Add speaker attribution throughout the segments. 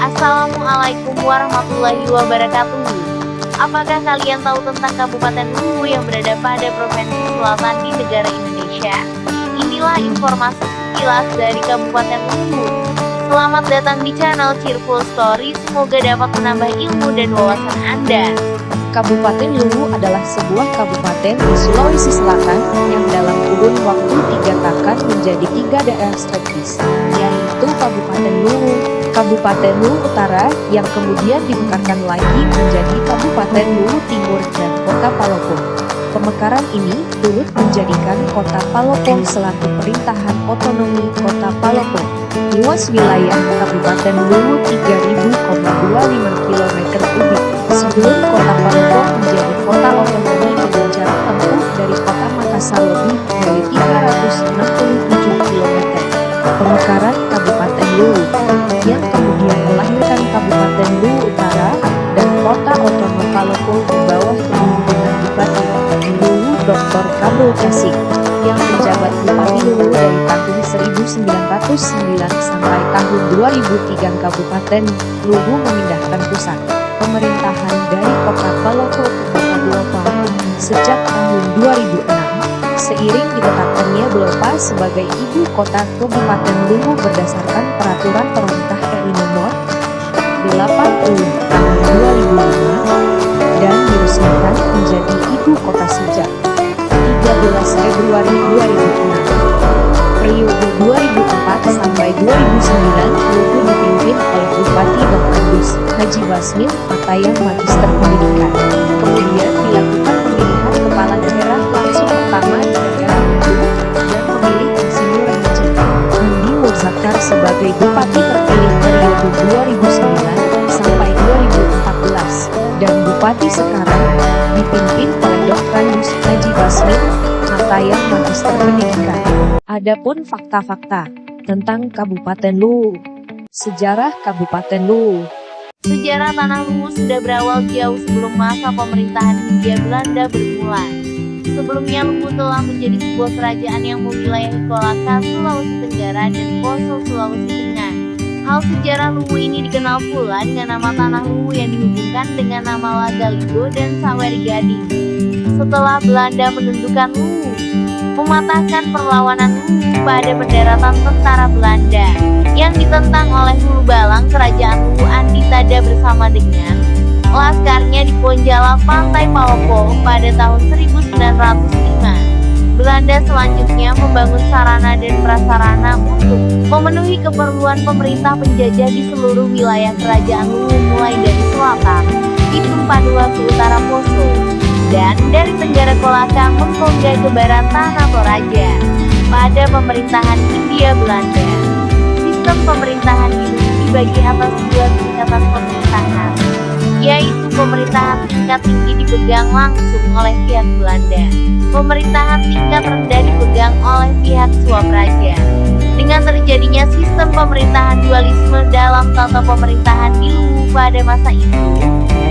Speaker 1: Assalamualaikum warahmatullahi wabarakatuh. Apakah kalian tahu tentang Kabupaten Luwu yang berada pada Provinsi Selatan di negara Indonesia? Inilah informasi sekilas dari Kabupaten Luwu. Selamat datang di channel Cheerful Story, semoga dapat menambah ilmu dan wawasan Anda.
Speaker 2: Kabupaten Luwu adalah sebuah kabupaten di Sulawesi Selatan yang dalam kurun waktu 3 takat menjadi 3 daerah strategis, yaitu Kabupaten Luwu, Kabupaten Luwu Utara yang kemudian dimekarkan lagi menjadi Kabupaten Luwu Timur dan Kota Palopong. Pemekaran ini turut menjadikan Kota Palopong selaku perintahan otonomi Kota Palopong. Luas wilayah Kabupaten Luwu 3.025 km². Sebelum Kota Palopong menjadi kota otonomi dengan jarak tempuh dari Kota Makassar lebih dari 367 km. Pemekaran Kabupaten Luwu yang kemudian melahirkan Kabupaten Luwu Utara dan Kota Otonom Palopong di bawah kepemimpinan Bupati Luwu Dr. Kabul Kasik yang menjabat Bupati Luwu dari tahun 1909 sampai tahun 2003. Kabupaten Luwu memindahkan pusat pemerintahan dari Kota Palopong ke Kota Belopa sejak tahun 2006. Seiring ditetapkannya Belopa sebagai ibu kota Kabupaten Luwu berdasarkan Peraturan Pemerintah RI Nomor 80 Tahun 2005 dan diresmikan menjadi ibu kota sejak 13 Februari 2006. Periode 2004 sampai 2009 Luwu dipimpin oleh Bupati Dr. Haji Basmin Atayang Magister Pendidikan. Kemudian dilakukan pemilihan kepala daerah langsung pertama di daerah Luwu dan pemilih Insinyur Haji Andi Muzakkar sebagai Bupati terpilih periode 2009 sampai 2014 dan Bupati sekarang dipimpin oleh Dr. Haji Basmin Atayang Magister Pendidikan. Adapun fakta-fakta tentang Kabupaten Luwu. Sejarah Kabupaten Luwu.
Speaker 1: Sejarah tanah Luwu sudah berawal jauh sebelum masa pemerintahan Hindia Belanda bermula. Sebelumnya Luwu telah menjadi sebuah kerajaan yang mewilayahi Kolaka, Sulawesi Tenggara dan Poso, Sulawesi Tengah. Hal sejarah Luwu ini dikenal pula dengan nama tanah Luwu yang dihubungkan dengan nama Lagaligo dan Saweri Gading. Setelah Belanda menundukkan Luwu, mematahkan perlawanan Luwu pada pendaratan tentara Belanda yang ditentang oleh Hulu Balang, Kerajaan Luwu Andi Tada bersama dengan laskarnya di Ponjala Pantai Palopong pada tahun 1905. Belanda selanjutnya membangun sarana dan prasarana untuk memenuhi keperluan pemerintah penjajah di seluruh wilayah Kerajaan Luwu mulai dari selatan Bitung Padua ke utara Poso dan dari tenggara Kolaka Mengkongga ke barat Tanah Toraja. Pada pemerintahan Hindia Belanda, sistem pemerintahan ini dibagi atas 2 tingkatan pemerintahan, yaitu pemerintahan tingkat tinggi dipegang langsung oleh pihak Belanda, pemerintahan tingkat rendah dipegang oleh pihak Swapraja. Dengan terjadinya sistem pemerintahan dualisme dalam tata pemerintahan di Luwu pada masa itu,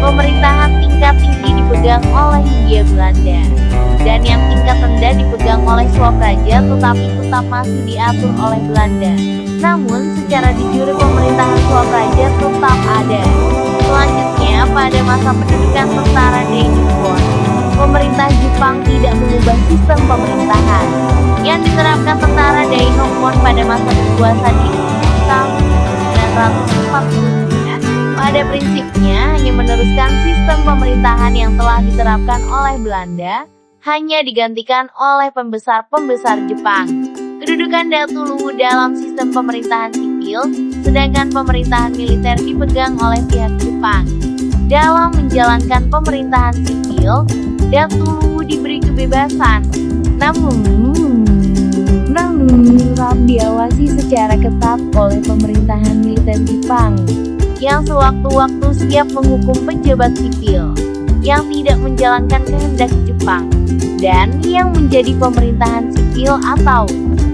Speaker 1: pemerintahan tingkat tinggi dipegang oleh Hindia Belanda dan yang tingkat rendah dipegang oleh Swapraja, tetapi tetap masih diatur oleh Belanda. Namun secara de jure pemerintahan Swapraja tetap ada. Selanjutnya pada masa pendudukan tentara Dainippon, pemerintah Jepang tidak mengubah sistem pemerintahan yang diterapkan tentara Dainippon pada masa berkuasa di tahun 1943. Pada prinsipnya hanya meneruskan sistem pemerintahan yang telah diterapkan oleh Belanda, hanya digantikan oleh pembesar-pembesar Jepang. Kedudukan Datu Luwu dalam sistem pemerintahan sipil, sedangkan pemerintahan militer dipegang oleh pihak Jepang. Dalam menjalankan pemerintahan sipil, Datu Luwu diberi kebebasan, namun tetap diawasi secara ketat oleh pemerintahan militer Jepang yang sewaktu-waktu siap menghukum pejabat sipil yang tidak menjalankan kehendak Jepang, dan yang menjadi pemerintahan sipil atau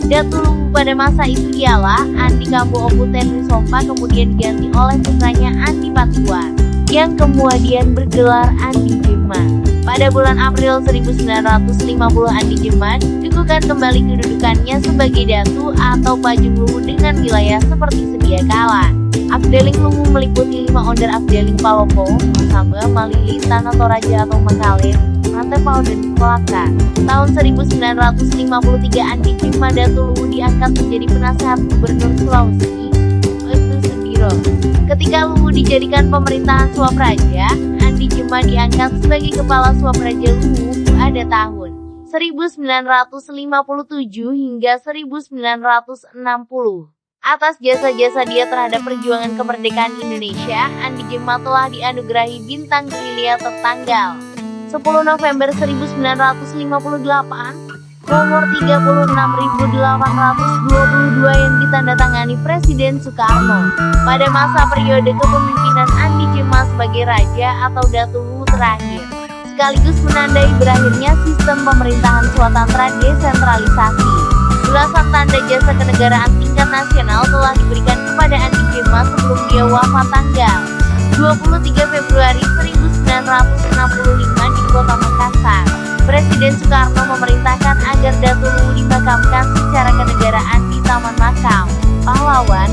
Speaker 1: Datu Luwu pada masa itu ialah Andi Kambo Opu Tenrisompa, kemudian diganti oleh putranya Andi Patua yang kemudian bergelar Andi Jeman. Pada bulan April 1950 Andi Jeman dikukuhkan kembali kedudukannya sebagai Datu atau Pajung Luwu dengan wilayah seperti sedia kala. Afdeling Luwu meliputi 5 onder Afdeling Palopo, Masamba, Malili, Tanah Toraja atau Makale, Rantepao dan Kolaka. Tahun 1953 Andi Jema Datu Luwu diangkat menjadi penasehat Gubernur Sulawesi, Itu Sudiro. Ketika Luwu dijadikan pemerintahan Swapraja, Andi Jema diangkat sebagai kepala Swapraja Luwu pada tahun 1957 hingga 1960. Atas jasa-jasa dia terhadap perjuangan kemerdekaan Indonesia, Andi Jema telah dianugerahi Bintang Gerilya tertanggal 10 November 1958, nomor 36.822 yang ditandatangani Presiden Soekarno pada masa periode kepemimpinan Andi Jema sebagai Raja atau Datu Luwu terakhir, sekaligus menandai berakhirnya sistem pemerintahan Swatantra desentralisasi. Belasan tanda jasa kenegaraan tingkat nasional telah diberikan kepada Andi Jema sebelum dia wafat tanggal 23 Februari 1965 di kota Makassar. Presiden Soekarno memerintahkan agar Datu Luwu dimakamkan secara kenegaraan di Taman Makam Pahlawan,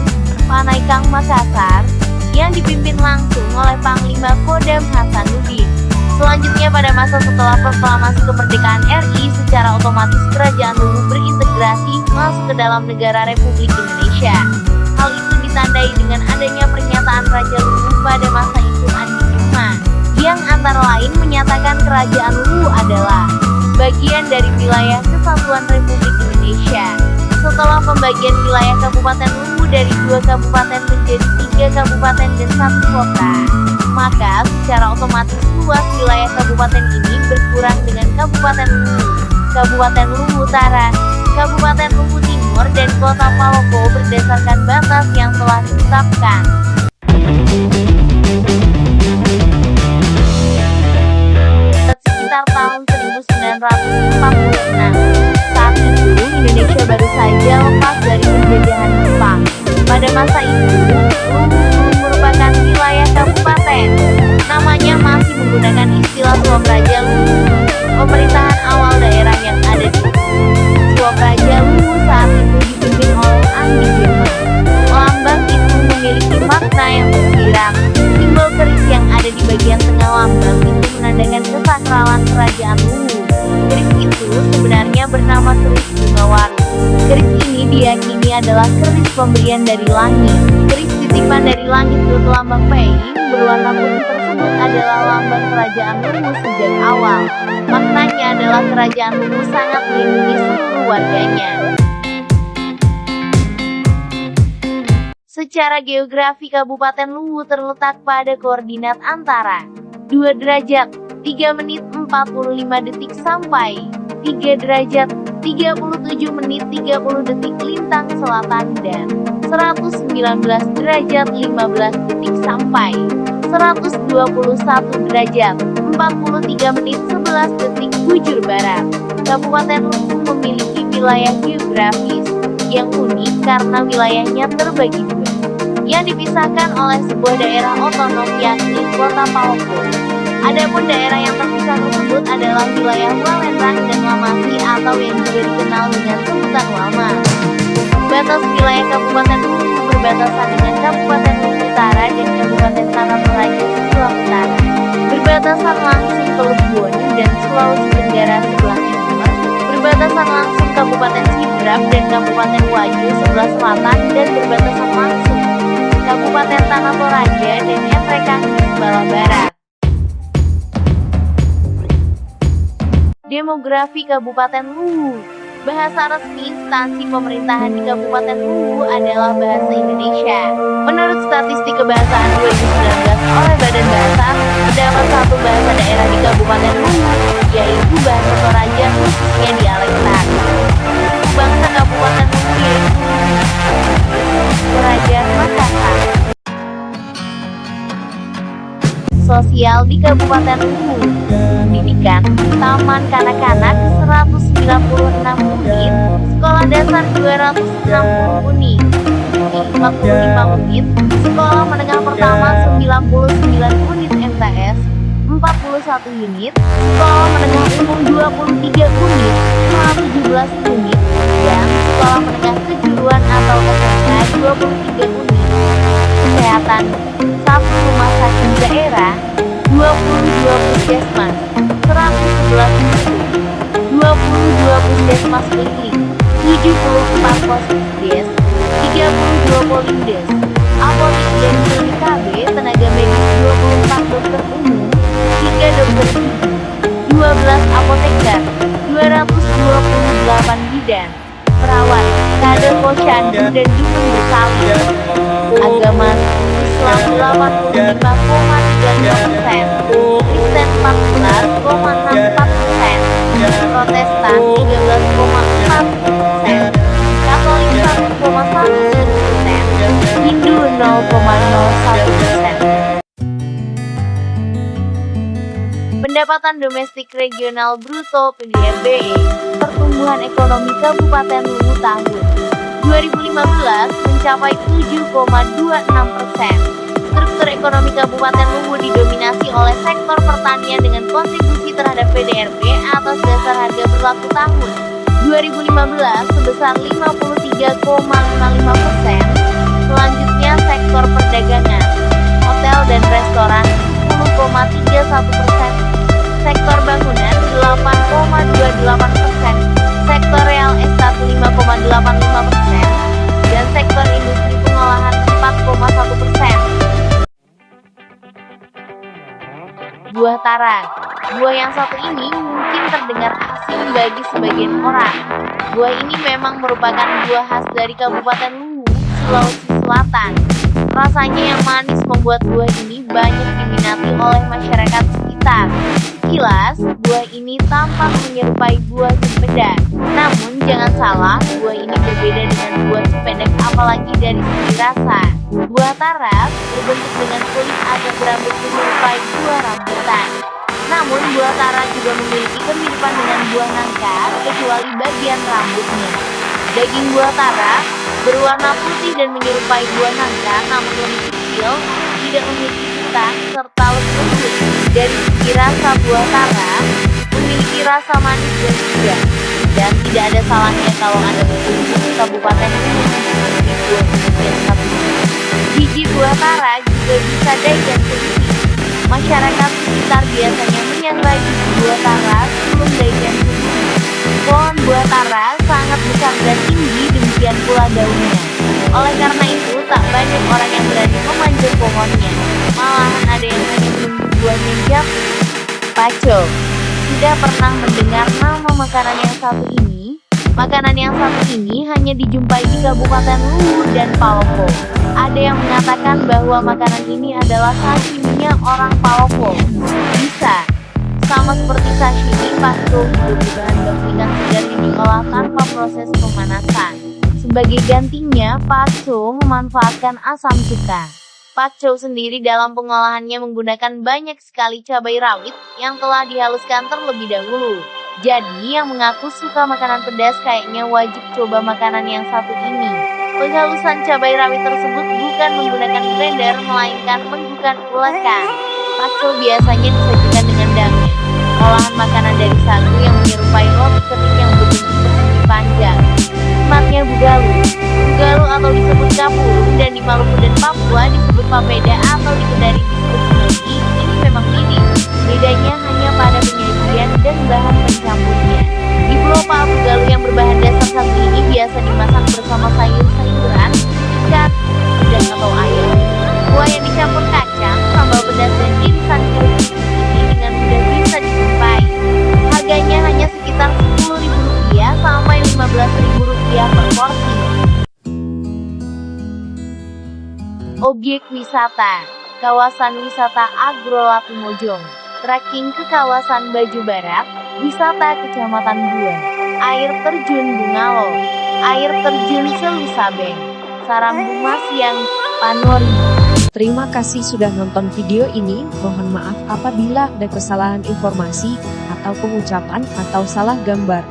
Speaker 1: Panaikang, Makassar, yang dipimpin langsung oleh Panglima Kodam Hasanuddin. Selanjutnya pada masa setelah proklamasi kemerdekaan RI, secara otomatis kerajaan Luwu berintegrasi masuk ke dalam negara Republik Indonesia. Hal itu ditandai dengan adanya pernyataan Raja Luwu pada masa itu Andi Jema, yang antara lain menyatakan kerajaan Luwu adalah bagian dari wilayah Kesatuan Republik Indonesia. Setelah pembagian wilayah Kabupaten Luwu dari 2 kabupaten menjadi 3 kabupaten dan 1 kota, maka secara otomatis luas wilayah kabupaten ini berkurang dengan Kabupaten Luwu, Kabupaten Luwu Utara, Kabupaten Luwu Timur, dan Kota Palopo berdasarkan batas yang telah ditetapkan. Sekitar tahun 1946, saat itu Indonesia baru saja lepas dari penjajahan Jepang. Pada masa itu, Luwu merupakan wilayah kabupaten. Namanya masih menggunakan istilah Swapraja Luwu. Pemerintahan awal daerah yang ada di Swapraja Luwu saat itu dipimpin oleh Andi Jema. Lambang itu memiliki makna yang tersirat. Simbol keris yang ada di bagian tengah lambang itu menandakan kesakralan kerajaan Luwu. Keris itu sebenarnya bernama keris bunga waru. Keris ini diyakini adalah keris pemberian dari langit. Keris titipan dari langit berlambang Pei berwarna putih tersebut adalah lambang kerajaan Luwu sejak awal. Maknanya adalah kerajaan Luwu sangat melindungi seluruh warganya. Secara geografi Kabupaten Luwu terletak pada koordinat antara 2 derajat 3 menit 45 detik sampai 3 derajat 37 menit 30 detik lintang selatan dan 119 derajat 15 detik sampai 121 derajat 43 menit 11 detik bujur barat. Kabupaten Luwu memiliki wilayah geografis yang unik karena wilayahnya terbagi dua, yang dipisahkan oleh sebuah daerah otonom yakni Kota Palopo. Adapun daerah yang terpisah tersebut adalah wilayah Walendang dan Lamasi atau yang juga dikenal dengan sebutan Lama. Batas wilayah Kabupaten Luwu berbatasan dengan Kabupaten Luwu Utara dan Kabupaten Tanah Toraja sebelah utara. Berbatasan langsung ke Lebon dan Sulawesi Tenggara sebelah timur. Berbatasan langsung Kabupaten Sidrap dan Kabupaten Wajo sebelah selatan dan berbatasan langsung Kabupaten Tanah Toraja dan Entrekang di sebelah barat. Demografi Kabupaten Luwu. Bahasa resmi instansi pemerintahan di Kabupaten Luwu adalah Bahasa Indonesia. Menurut statistik kebahasaan 2019 oleh Badan Bahasa, terdapat 1 bahasa daerah di Kabupaten Luwu, yaitu Bahasa Toraja khususnya dialektan. Bangsa Kabupaten Luwu yaitu Toraja Makassar. Sosial di Kabupaten Luwu. Pendidikan, taman kanak-kanak 196 unit, sekolah dasar 260 unit, 45 unit, sekolah menengah pertama 99 unit MTS, 41 unit, sekolah menengah umum 23 unit, 17 unit, dan sekolah menengah kejuruan atau SMK 23 unit. Kesehatan, 1 rumah sakit daerah, 22 puskesmas, 111 suku, 22 puskesmas keliling, 74 posisdes, 32 polindes, apotek dan klinik KB, tenaga medis 24 dokter umum, 3 dokter gigi, 12 apoteker, 228 bidan, perawat, kader posyandu dan dukun bersalin. Agama Islam 85,35%, Kristen 14,64%, Protestan 13,4%, Katolik 1,1%, Hindu 0,01%. Pendapatan domestik regional bruto (PDRB), pertumbuhan ekonomi Kabupaten Luwu tahun 2015 mencapai 7,26%. Struktur ekonomi Kabupaten Luwu didominasi oleh sektor pertanian dengan kontribusi terhadap PDRB atas dasar harga berlaku tahun 2015 sebesar 53,55%. Selanjutnya sektor perdagangan, hotel dan restoran 10,31%, sektor bangunan 8,28%, sektor real estate 5,85%, dan sektor industri pengolahan 4,1%. Buah tara. Buah yang satu ini mungkin terdengar asing bagi sebagian orang. Buah ini memang merupakan buah khas dari Kabupaten Luwu, Sulawesi Selatan. Rasanya yang manis membuat buah ini banyak diminati oleh masyarakat sekitar. Sekilas, buah ini tampak menyerupai buah cempedak. Namun jangan salah, buah ini berbeda dengan buah cempedak apalagi dari segi rasa. Buah taras berbentuk dengan kulit agak berambut menyerupai buah rambutan. Namun buah tara juga memiliki kemiripan dengan buah nangka kecuali bagian rambutnya. Daging buah tara berwarna putih dan menyerupai buah nangka namun lebih kecil, tidak memiliki getah serta lebih lembut. Dari segi rasa buah tara memiliki rasa manis dan segar. Dan tidak ada salahnya kalau Anda berkunjung ke Kabupaten Luwu untuk mencicipi buah yang satu ini. Biji buah tara juga bisa dayan sedikit. Masyarakat sekitar biasanya menyangrai biji buah tara sebelum dayan sedikit. Pohon buah tara sangat besar dan tinggi, demikian pula daunnya. Oleh karena itu, tak banyak orang yang berani memanjat pohonnya. Malahan ada yang hanya menunggu buahnya jatuh. Pacul. Sudah pernah mendengar nama makanan yang satu ini? Makanan yang satu ini hanya dijumpai di Kabupaten Luwu dan Palopo. Ada yang mengatakan bahwa makanan ini adalah sashiminya orang Palopo. Bisa. Sama seperti sashimi, pakcow juga berbahan baku ikan segar yang diolah tanpa proses pemanasan. Sebagai gantinya, pakcow memanfaatkan asam cuka. Pakcow sendiri dalam pengolahannya menggunakan banyak sekali cabai rawit yang telah dihaluskan terlebih dahulu. Jadi yang mengaku suka makanan pedas kayaknya wajib coba makanan yang satu ini. Penghalusan cabai rawit tersebut bukan menggunakan blender melainkan menggunakan ulekan. Pakcow biasanya disajikan dengan dangnya, olahan makanan dari sagu yang menyerupai roti kering yang berbentuk persegi panjang. Sematnya bugalu. Bugalu atau disebut kapulung dan di Maluku dan Papua disebut papeda atau di Kendari disebut semanggi. Ini memang mirip. Bedanya hanya pada penyajian dan bahan pencampurnya. Di Pulau Pak, bugalu yang berbahan dasar sagu ini biasa dimasak bersama sayur-sayuran, ikan, udang atau ayam. Buah yang dicampur kacang, sambal pedas dan irisan jeruk ini dengan mudah bisa dijumpai. Harganya hanya sekitar Rp10.000 sampai Rp15.000 per porsi. Objek wisata, kawasan wisata Agro Latimojong, trekking ke kawasan Baju Barat, wisata Kecamatan Buah, air terjun Bungalo, air terjun Selusabeng, Sarambuma Siang, Panori.
Speaker 2: Terima kasih sudah nonton video ini. Mohon maaf apabila ada kesalahan informasi atau pengucapan atau salah gambar.